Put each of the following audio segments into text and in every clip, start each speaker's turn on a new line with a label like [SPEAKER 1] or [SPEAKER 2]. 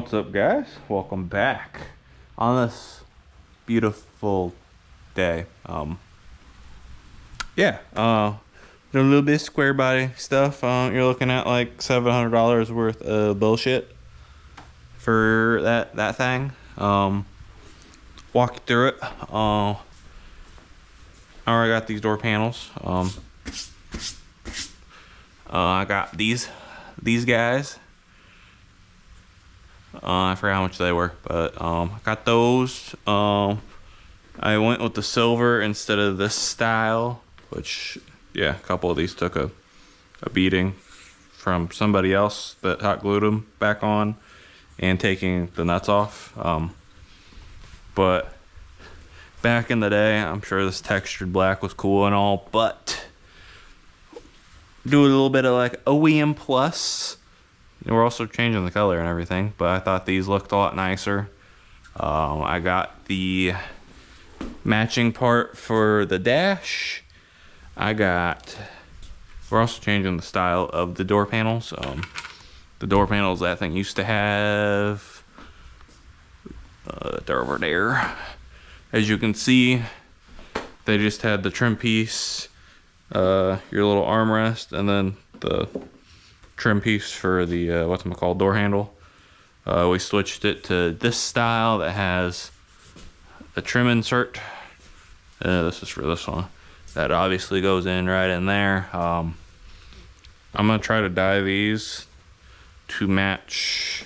[SPEAKER 1] What's up, guys? Welcome back on this beautiful day. Did a little bit of square body stuff. You're looking at like $700 worth of bullshit for that thing. Walk you through it. I already got these door panels. I got these guys. I forgot how much they were, but I got those. I went with the silver instead of this style, which, yeah, a couple of these took a beating from somebody else that hot glued them back on and taking the nuts off. But back in the day, I'm sure this textured black was cool and all, but do a little bit of like OEM plus. We're also changing the color and everything, but I thought these looked a lot nicer. I got the matching part for the dash. We're also changing the style of the door panels. The door panels that thing used to have, they're over there. As you can see, they just had the trim piece, your little armrest, and then the trim piece for the whatchamacallit door handle. We switched it to this style that has a trim insert. This is for this one. That obviously goes in right in there. I'm gonna try to dye these to match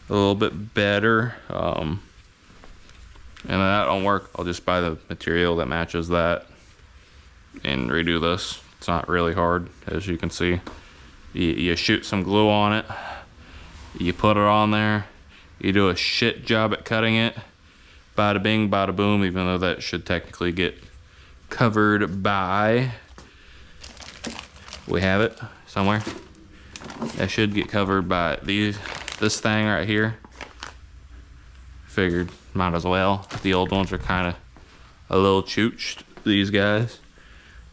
[SPEAKER 1] a little bit better. And if that don't work, I'll just buy the material that matches that and redo this. It's not really hard, as you can see. You shoot some glue on it, you put it on there, you do a shit job at cutting it, bada bing, bada boom, even though that should technically get covered by, we have it somewhere, that should get covered by this thing right here. Figured might as well. The old ones are kind of a little chooched, these guys.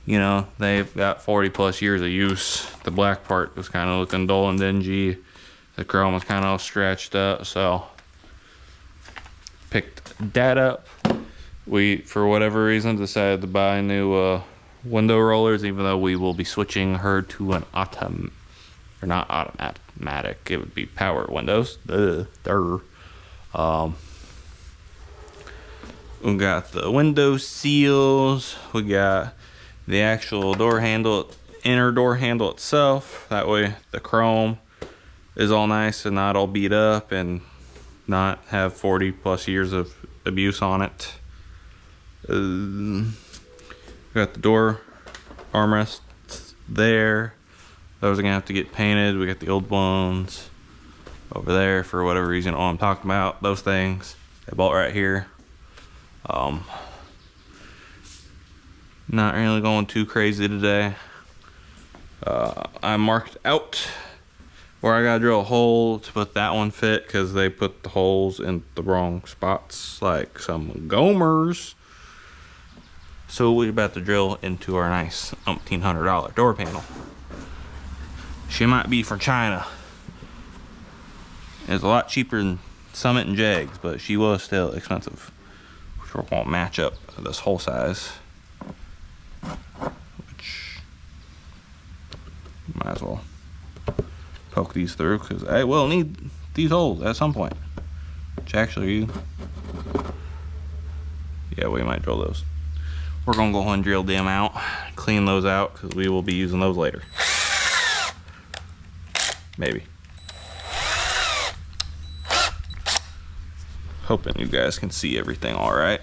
[SPEAKER 1] You know, they've got 40 plus years of use. The black part was kind of looking dull and dingy. The chrome was kind of all scratched up, so picked that up. We, for whatever reason, decided to buy new window rollers, even though we will be switching her to an not automatic. It would be power windows. We got the window seals. We got the actual door handle, inner door handle itself. That way the chrome is all nice and not all beat up and not have 40 plus years of abuse on it. Got the door armrests there. Those are gonna have to get painted. We got the old ones over there for whatever reason. All I'm talking about, those things, they bolt right here. Not really going too crazy today. I marked out where I gotta drill a hole to put that one fit, because they put the holes in the wrong spots like some gomers. So we're about to drill into our nice $1,800 door panel. She might be from China. It's a lot cheaper than Summit and Jags, but she was still expensive, which won't match up this hole size. Which might as well poke these through, because I will need these holes at some point. Which actually, yeah, we might drill those. We're gonna go ahead and drill them out, clean those out, because we will be using those later. Maybe. Hoping you guys can see everything all right.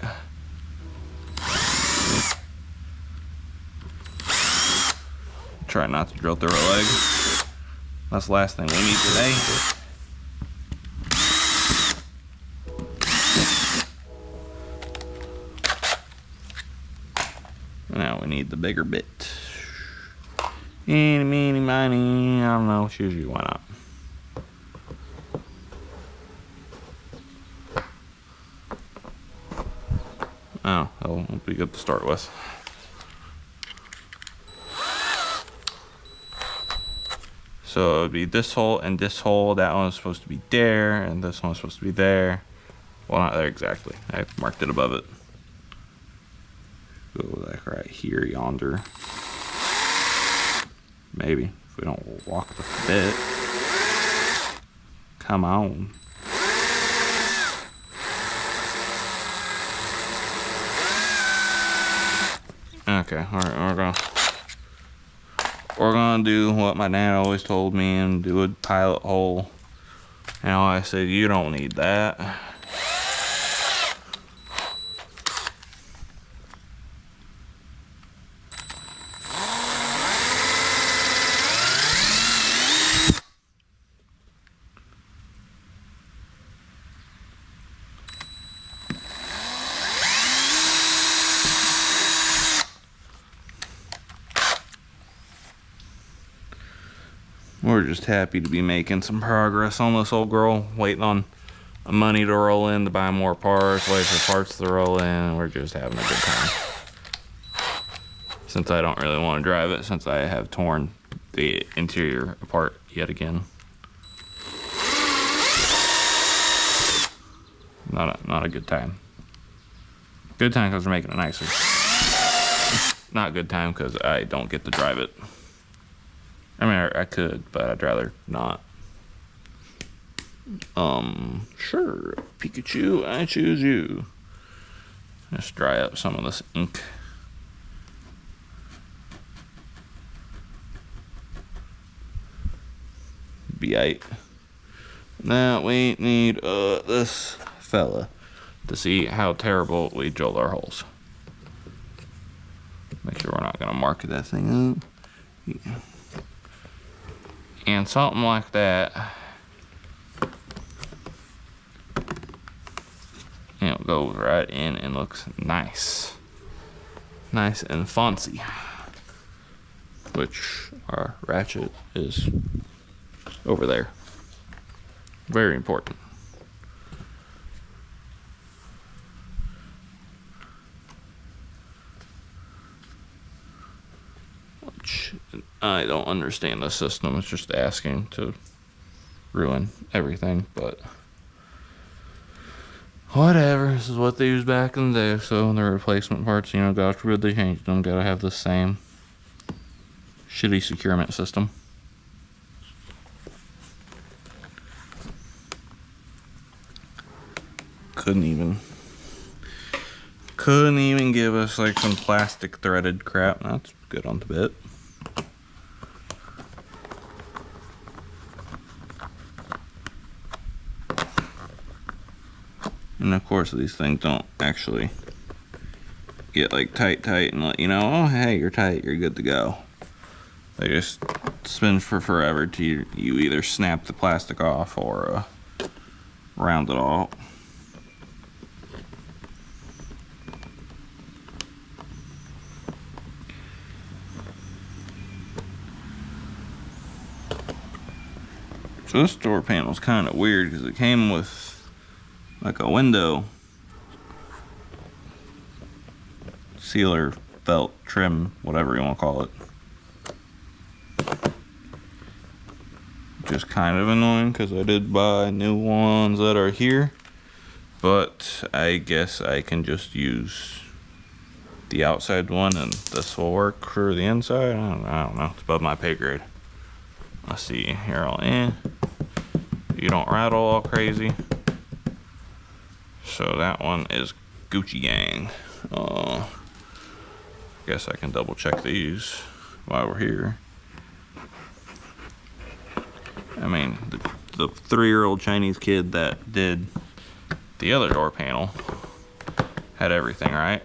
[SPEAKER 1] Try not to drill through her leg. That's the last thing we need today. Now we need the bigger bit. Eeny, meeny, miny, I don't know, choose you, why not? Oh, that'll be good to start with. So it would be this hole and this hole. That one is supposed to be there, and this one is supposed to be there. Well, not there exactly. I marked it above it. Go like right here, yonder. Maybe, if we don't walk the bit. Come on. Okay, alright, we're gonna do what my dad always told me and do a pilot hole. And I said, you don't need that. We're just happy to be making some progress on this old girl, waiting on money to roll in to buy more parts, wait for parts to roll in. We're just having a good time. Since I don't really want to drive it, since I have torn the interior apart yet again. Not a good time. Good time because we're making it nicer. Not good time because I don't get to drive it. I mean, I could, but I'd rather not. Sure, Pikachu, I choose you. Just dry up some of this ink. Be-ite. Now we need this fella to see how terrible we drill our holes. Make sure we're not gonna mark that thing up. Yeah. And something like that, it goes right in and looks nice. Nice and fancy. Which our ratchet is over there. Very important. Which I don't understand the system. It's just asking to ruin everything, but whatever. This is what they used back in the day. So the replacement parts, you know, God forbid they changed them. Gotta have the same shitty securement system. Couldn't even give us like some plastic threaded crap. That's good on the bit. And of course these things don't actually get like tight and let you know, oh hey, you're tight, you're good to go. They just spin for forever till you either snap the plastic off or round it all. So this door panel is kind of weird because it came with like a window sealer, felt, trim, whatever you want to call it. Just kind of annoying because I did buy new ones that are here, but I guess I can just use the outside one and this will work for the inside. I don't know. It's above my pay grade. Let's see here. You don't rattle all crazy. So that one is Gucci Gang. Guess I can double check these while we're here. I mean, the 3-year-old Chinese kid that did the other door panel had everything right.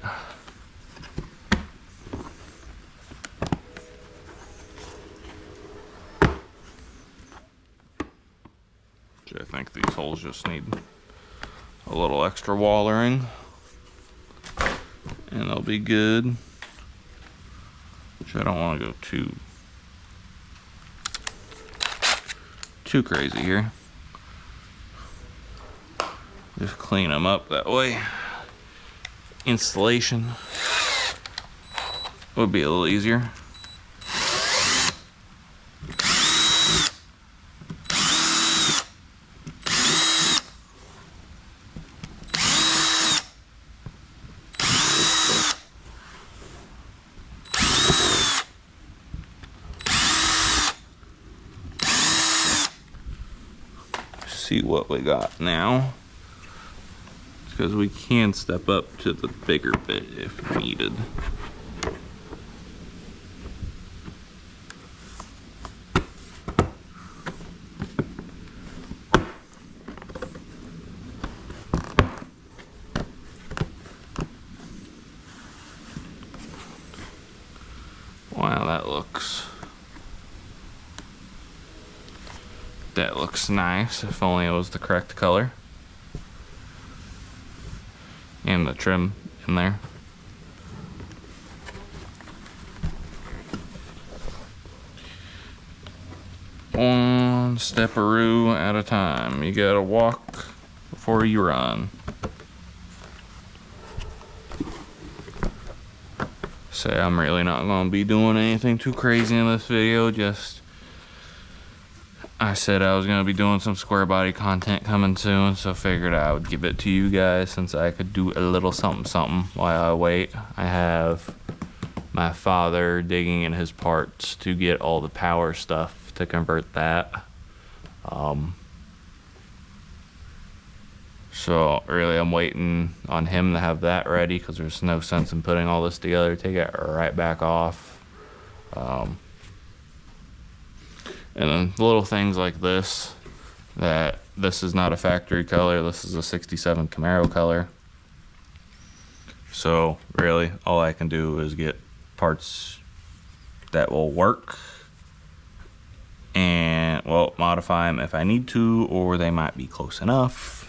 [SPEAKER 1] I think these holes just need a little extra wallering and they'll be good. Which I don't want to go too crazy here. Just clean them up that way. Installation would be a little easier. see what we got now, because we can step up to the bigger bit if needed. Wow, that looks nice. If only it was the correct color. And the trim in there. One step-a-roo at a time. You gotta walk before you run. So I'm really not gonna be doing anything too crazy in this video. Just, I said I was gonna be doing some square body content coming soon, so figured I would give it to you guys since I could do a little something while I wait. I have my father digging in his parts to get all the power stuff to convert that. So really I'm waiting on him to have that ready, because there's no sense in putting all this together, take it right back off. And then little things like this, that this is not a factory color, this is a 67 Camaro color. So really all I can do is get parts that will work and, well, modify them if I need to, or they might be close enough.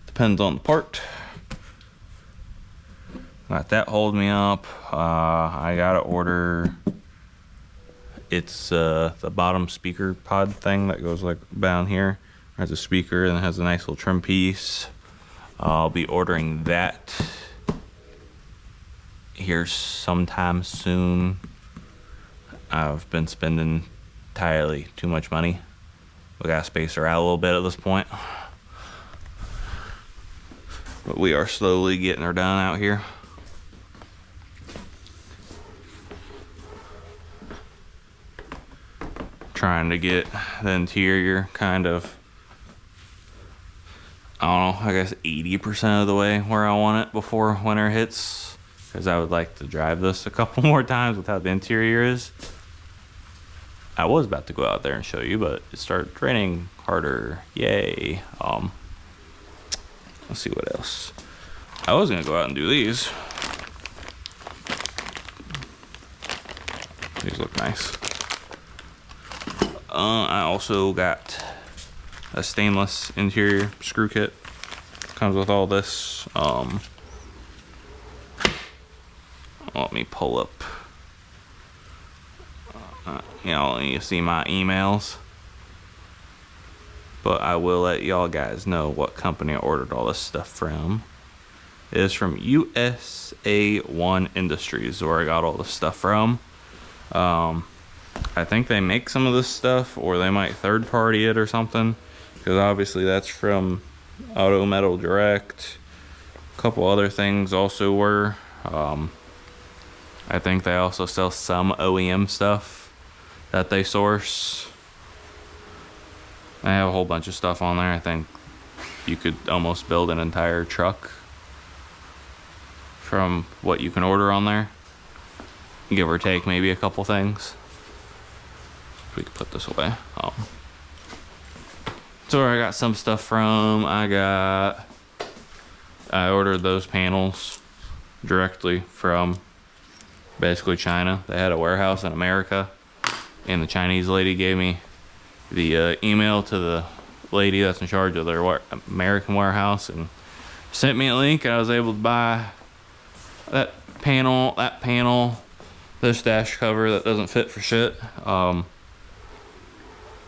[SPEAKER 1] Depends on the part. Got that hold me up. I gotta order, it's the bottom speaker pod thing that goes like down here. Has a speaker and it has a nice little trim piece. I'll be ordering that here sometime soon. I've been spending entirely too much money. We gotta space her out a little bit at this point. But we are slowly getting her done out here. Trying to get the interior kind of, I don't know, I guess 80% of the way where I want it before winter hits. Because I would like to drive this a couple more times with how the interior is. I was about to go out there and show you, but it started raining harder. Yay. Let's see what else. I was gonna go out and do these. These look nice. I also got a stainless interior screw kit. Comes with all this. Let me pull up. Y'all need to see my emails. But I will let y'all guys know what company I ordered all this stuff from. It is from USA1 Industries, where I got all this stuff from. I think they make some of this stuff, or they might third party it or something, because obviously that's from Auto Metal Direct. A couple other things also were. I think they also sell some OEM stuff that they source. They have a whole bunch of stuff on there. I think you could almost build an entire truck from what you can order on there, give or take maybe a couple things. We could put this away. So where I got some stuff from, I ordered those panels directly from basically China. They had a warehouse in America, and the Chinese lady gave me the email to the lady that's in charge of their American warehouse and sent me a link, and I was able to buy that panel, this dash cover that doesn't fit for shit.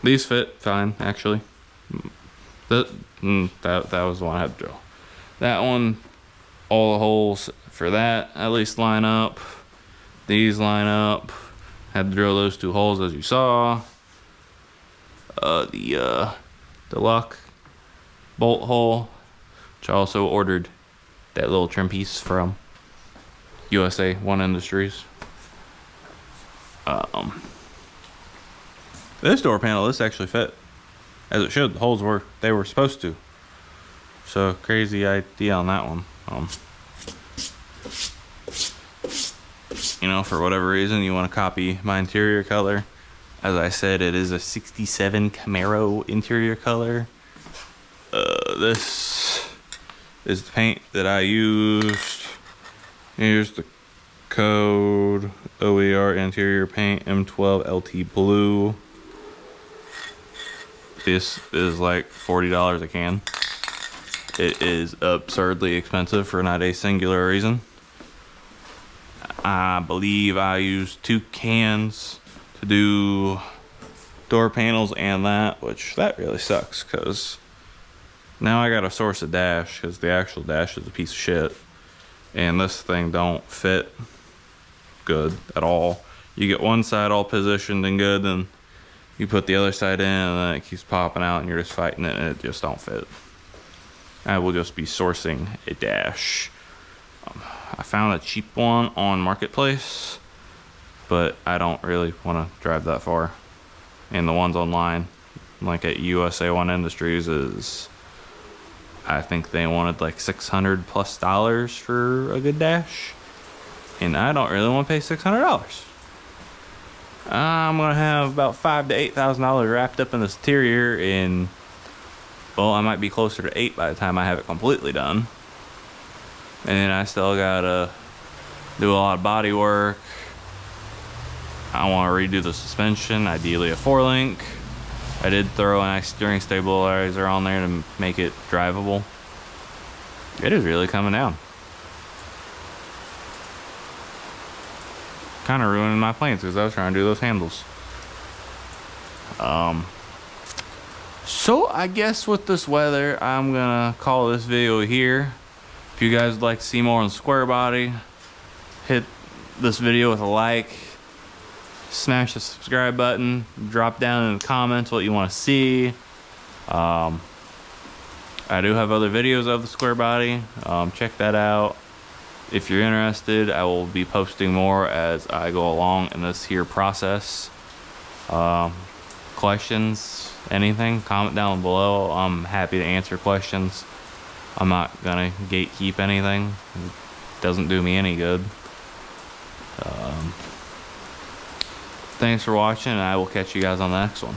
[SPEAKER 1] These fit fine, actually. That was the one I had to drill. That one, all the holes for that at least line up. These line up. Had to drill those two holes as you saw. The lock bolt hole, which I also ordered that little trim piece from USA1 Industries. This door panel, this actually fit. as it should. The holes were, they were supposed to. So crazy idea on that one. You know, for whatever reason you want to copy my interior color. As I said, it is a 67 Camaro interior color. This is the paint that I used. Here's the code: OER interior paint M12 LT blue. This is like $40 a can. It is absurdly expensive for not a singular reason. I believe I used 2 cans to do door panels and that, which that really sucks because now I gotta source a dash because the actual dash is a piece of shit and this thing don't fit good at all. You get one side all positioned and good, then you put the other side in and then it keeps popping out and you're just fighting it and it just don't fit. I will just be sourcing a dash. I found a cheap one on Marketplace, but I don't really want to drive that far. And the ones online, like at USA One Industries, is, I think they wanted like $600+ for a good dash, and I don't really want to pay $600. I'm gonna have about $5,000 to $8,000 wrapped up in this interior, and well, I might be closer to 8 by the time I have it completely done. And I still gotta do a lot of body work. I want to redo the suspension, ideally a 4-link. I did throw an steering stabilizer on there to make it drivable. It is really coming down. Kind of ruining my plans because I was trying to do those handles. So I guess with this weather, I'm gonna call this video here. If you guys would like to see more on squarebody, hit this video with a like, smash the subscribe button, drop down in the comments what you want to see. I do have other videos of the squarebody. Check that out. If you're interested, I will be posting more as I go along in this here process. Questions, anything, comment down below. I'm happy to answer questions. I'm not gonna gatekeep anything. It doesn't do me any good. Thanks for watching, and I will catch you guys on the next one.